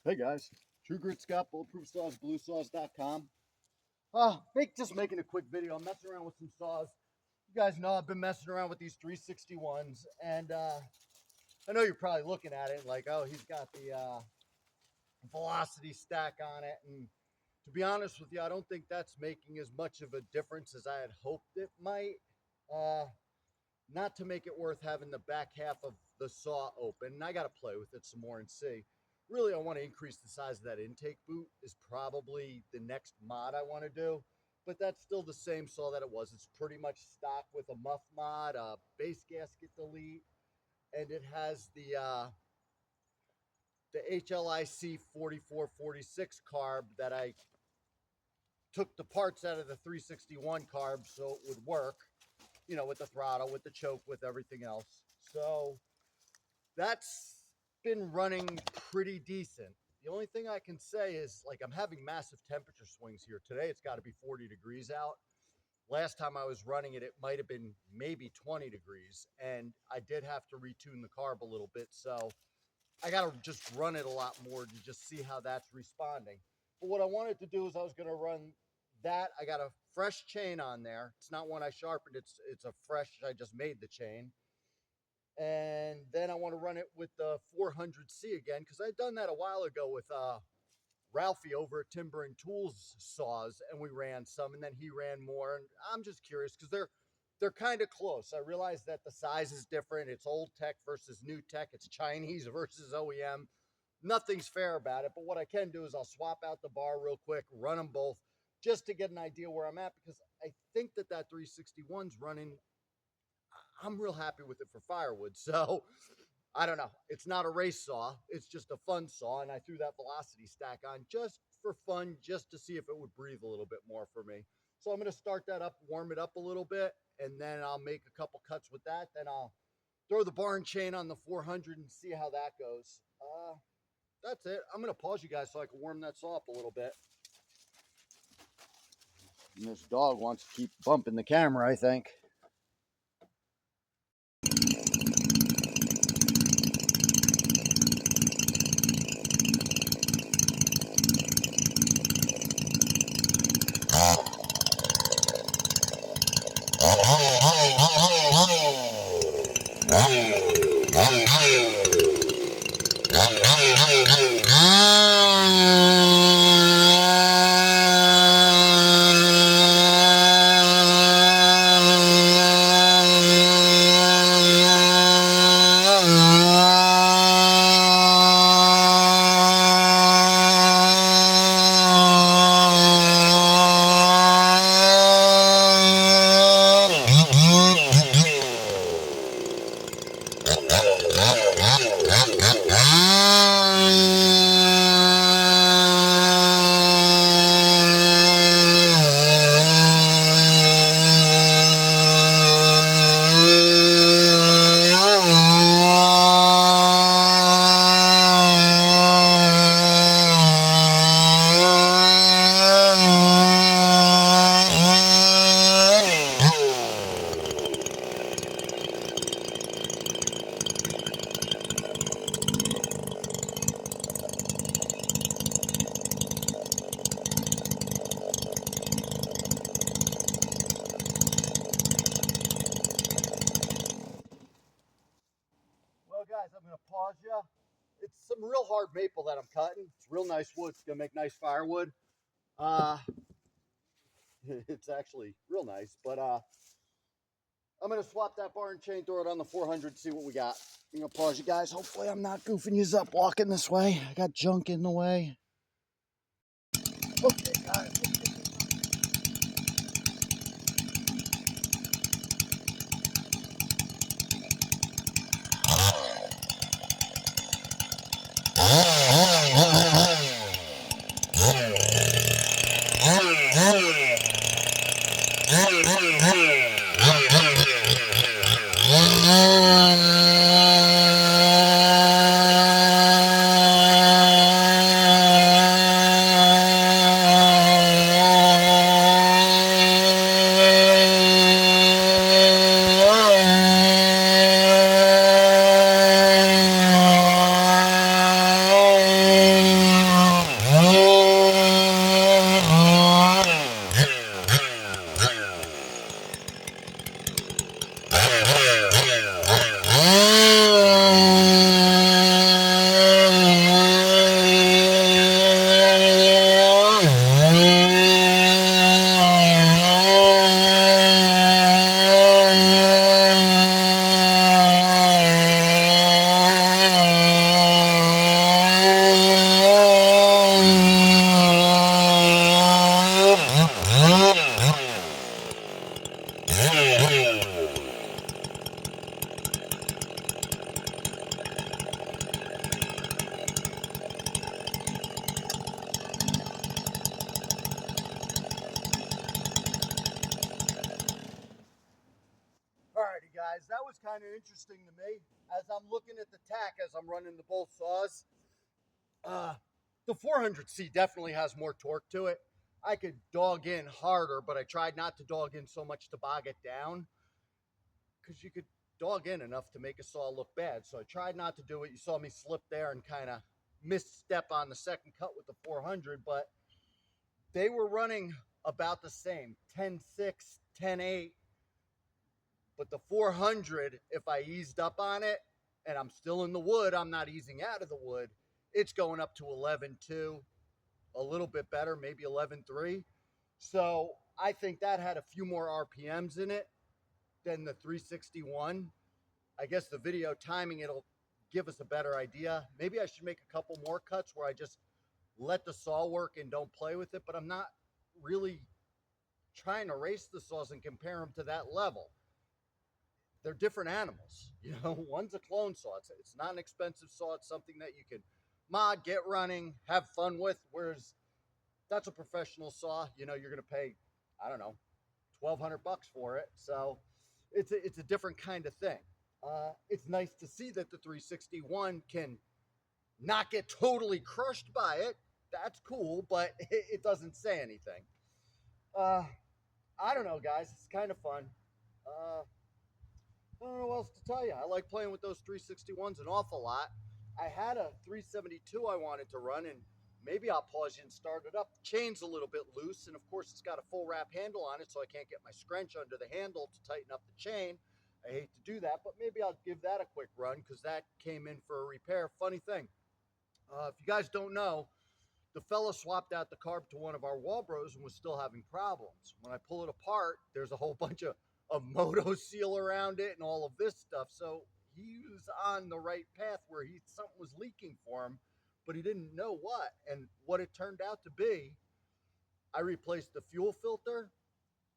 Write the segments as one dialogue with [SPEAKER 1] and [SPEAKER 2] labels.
[SPEAKER 1] Hey guys, True Grit Scott, Bulletproof Saws, bluesaws.com. Just making a quick video. I'm messing around with some saws. You guys know I've been messing around with these 361s, and I know you're probably looking at it like, oh, he's got the velocity stack on it. And to be honest with you, I don't think that's making as much of a difference as I had hoped it might. Not to make it worth having the back half of the saw open. And I got to play with it some more and see. Really, I want to increase the size of that intake boot is probably the next mod I want to do. But that's still the same saw that it was. It's pretty much stock with a muff mod, a base gasket delete, and it has the HLIC 4446 carb that I took the parts out of the 361 carb so it would work, you know, with the throttle, with the choke, with everything else. So that's been running pretty decent. The only thing I can say is, like, I'm having massive temperature swings here. Today it's got to be 40 degrees out. Last time I was running it, it might have been maybe 20 degrees, and I did have to retune the carb a little bit. So I got to just run it a lot more to just see how that's responding. But what I wanted to do is I was going to run that. I got a fresh chain on there. It's not one I sharpened. It's a fresh, I just made the chain. And then I want to run it with the 400c again, because I'd done that a while ago with Ralphie over at Timber and Tools saws, and we ran some, and then he ran more. And I'm just curious because they're kind of close. I realize that the size is different. It's old tech versus new tech. It's Chinese versus OEM. Nothing's fair about it. But what I can do is I'll swap out the bar real quick, run them both, just to get an idea where I'm at, because I think that 361's running. I'm real happy with it for firewood. So I don't know. It's not a race saw. It's just a fun saw. And I threw that velocity stack on just for fun, just to see if it would breathe a little bit more for me. So I'm going to start that up, warm it up a little bit, and then I'll make a couple cuts with that. Then I'll throw the barn chain on the 400 and see how that goes. That's it. I'm going to pause you guys so I can warm that saw up a little bit. And this dog wants to keep bumping the camera, I think. Well, guys, I'm going to pause you. It's some real hard maple that I'm cutting. It's real nice wood. It's going to make nice firewood. It's actually real nice, but I'm going to swap that barn chain, throw it on the 400, see what we got. I'm going to pause you guys. Hopefully I'm not goofing you up walking this way. I got junk in the way. Okay, guys. kind of interesting to me. As I'm looking at the tack, as I'm running the both saws, the 400C definitely has more torque to it. I could dog in harder, but I tried not to dog in so much to bog it down, because you could dog in enough to make a saw look bad. So I tried not to do it. You saw me slip there and kind of misstep on the second cut with the 400, but they were running about the same, 10.6, 10.8. But the 400, if I eased up on it and I'm still in the wood, I'm not easing out of the wood, it's going up to 11.2, a little bit better, maybe 11.3. So I think that had a few more RPMs in it than the 361. I guess the video timing, it'll give us a better idea. Maybe I should make a couple more cuts where I just let the saw work and don't play with it, but I'm not really trying to race the saws and compare them to that level. They're different animals. You know, one's a clone saw. It's not an expensive saw. It's something that you can mod, get running, have fun with, whereas that's a professional saw. You know, you're going to pay, I don't know, $1,200 for it. So it's a different kind of thing. It's nice to see that the 361 can not get totally crushed by it. That's cool, but it doesn't say anything. I don't know, guys. It's kind of fun. I don't know what else to tell you. I like playing with those 361s an awful lot. I had a 372 I wanted to run, and maybe I'll pause you and start it up. The chain's a little bit loose, and of course it's got a full wrap handle on it, so I can't get my scrunch under the handle to tighten up the chain. I hate to do that, but maybe I'll give that a quick run because that came in for a repair. Funny thing, if you guys don't know, the fella swapped out the carb to one of our wall bros and was still having problems. When I pull it apart, there's a whole bunch of moto seal around it and all of this stuff. So he was on the right path where something was leaking for him, but he didn't know what. And what it turned out to be, I replaced the fuel filter,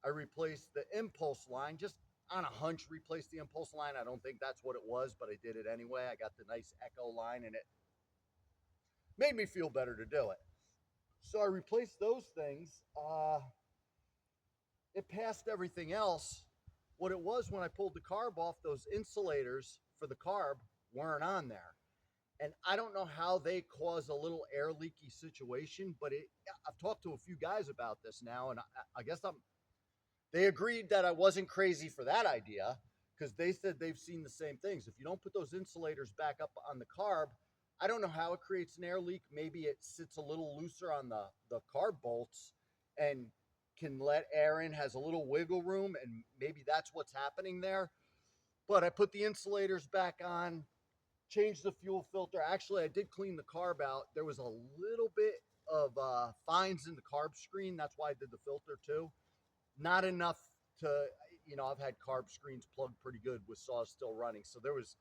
[SPEAKER 1] I replaced the impulse line, just on a hunch, replaced the impulse line. I don't think that's what it was, but I did it anyway. I got the nice echo line, and it made me feel better to do it. So I replaced those things. It passed everything else. What it was, when I pulled the carb off, those insulators for the carb weren't on there. And I don't know how they cause a little air leaky situation, but I've talked to a few guys about this now, and I guess they agreed that I wasn't crazy for that idea, because they said they've seen the same things. If you don't put those insulators back up on the carb, I don't know how it creates an air leak. Maybe it sits a little looser on the carb bolts and can let air in, has a little wiggle room, and maybe that's what's happening there. But I put the insulators back on, changed the fuel filter. Actually, I did clean the carb out. There was a little bit of fines in the carb screen. That's why I did the filter too. Not enough to, you know, I've had carb screens plugged pretty good with saws still running. So there was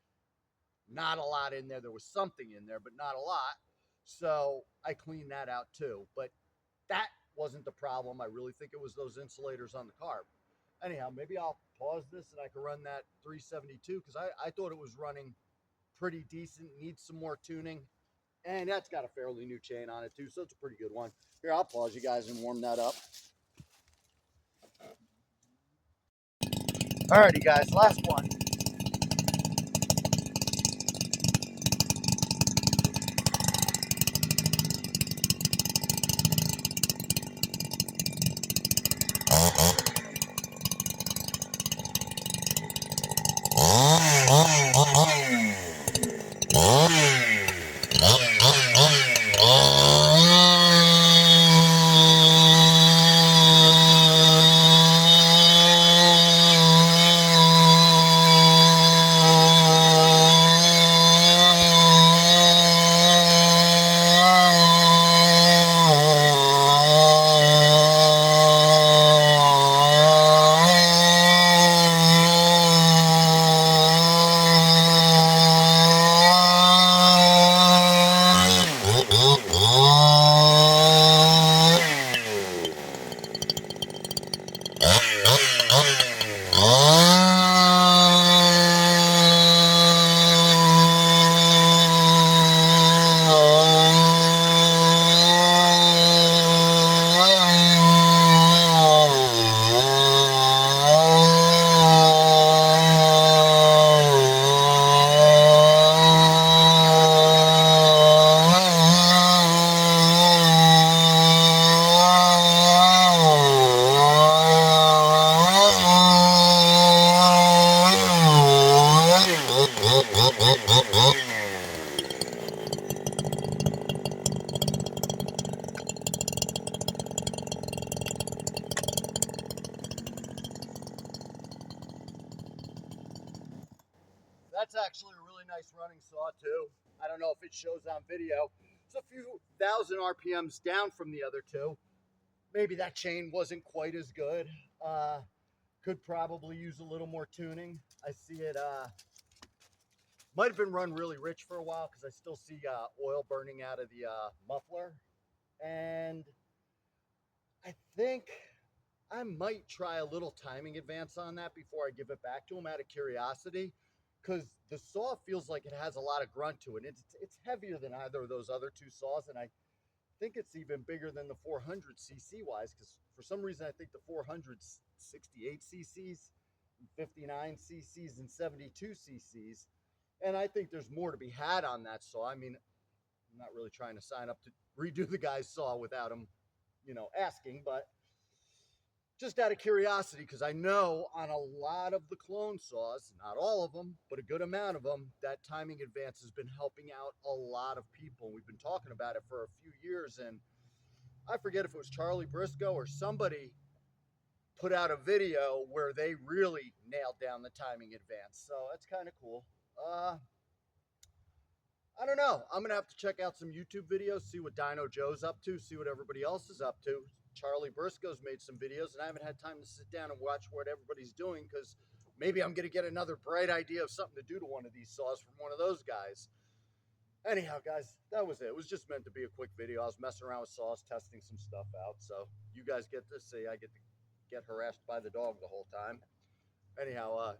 [SPEAKER 1] not a lot in there. There was something in there, but not a lot. So I cleaned that out too. But that wasn't the problem. I really think it was those insulators on the carb. Anyhow, maybe I'll pause this and I can run that 372, because I thought it was running pretty decent, needs some more tuning. And that's got a fairly new chain on it too, so it's a pretty good one. Here, I'll pause you guys and warm that up. Alrighty guys, last one. That's actually a really nice running saw too. I don't know if it shows on video. It's a few thousand RPMs down from the other two. Maybe that chain wasn't quite as good. Could probably use a little more tuning. I see it might have been run really rich for a while because I still see oil burning out of the muffler. And I think I might try a little timing advance on that before I give it back to him out of curiosity, because the saw feels like it has a lot of grunt to it. It's heavier than either of those other two saws, and I think it's even bigger than the 400cc wise, because for some reason I think the 468cc's, 59cc's, and 72cc's, and I think there's more to be had on that saw. I mean, I'm not really trying to sign up to redo the guy's saw without him, asking, but just out of curiosity, because I know on a lot of the clone saws, not all of them, but a good amount of them, that timing advance has been helping out a lot of people. We've been talking about it for a few years, and I forget if it was Charlie Briscoe or somebody put out a video where they really nailed down the timing advance. So that's kind of cool. I don't know. I'm going to have to check out some YouTube videos, see what Dino Joe's up to, see what everybody else is up to. Charlie Briscoe's made some videos, and I haven't had time to sit down and watch what everybody's doing, because maybe I'm going to get another bright idea of something to do to one of these saws from one of those guys. Anyhow, guys, that was it. It was just meant to be a quick video. I was messing around with saws, testing some stuff out, so you guys get to see. I get to get harassed by the dog the whole time. Anyhow,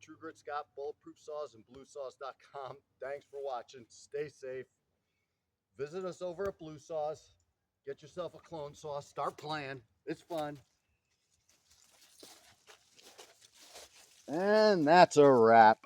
[SPEAKER 1] True Grit Scott, Bulletproof Saws, and bluesaws.com. Thanks for watching. Stay safe. Visit us over at Blue Saws. Get yourself a clone saw. Start playing. It's fun. And that's a wrap.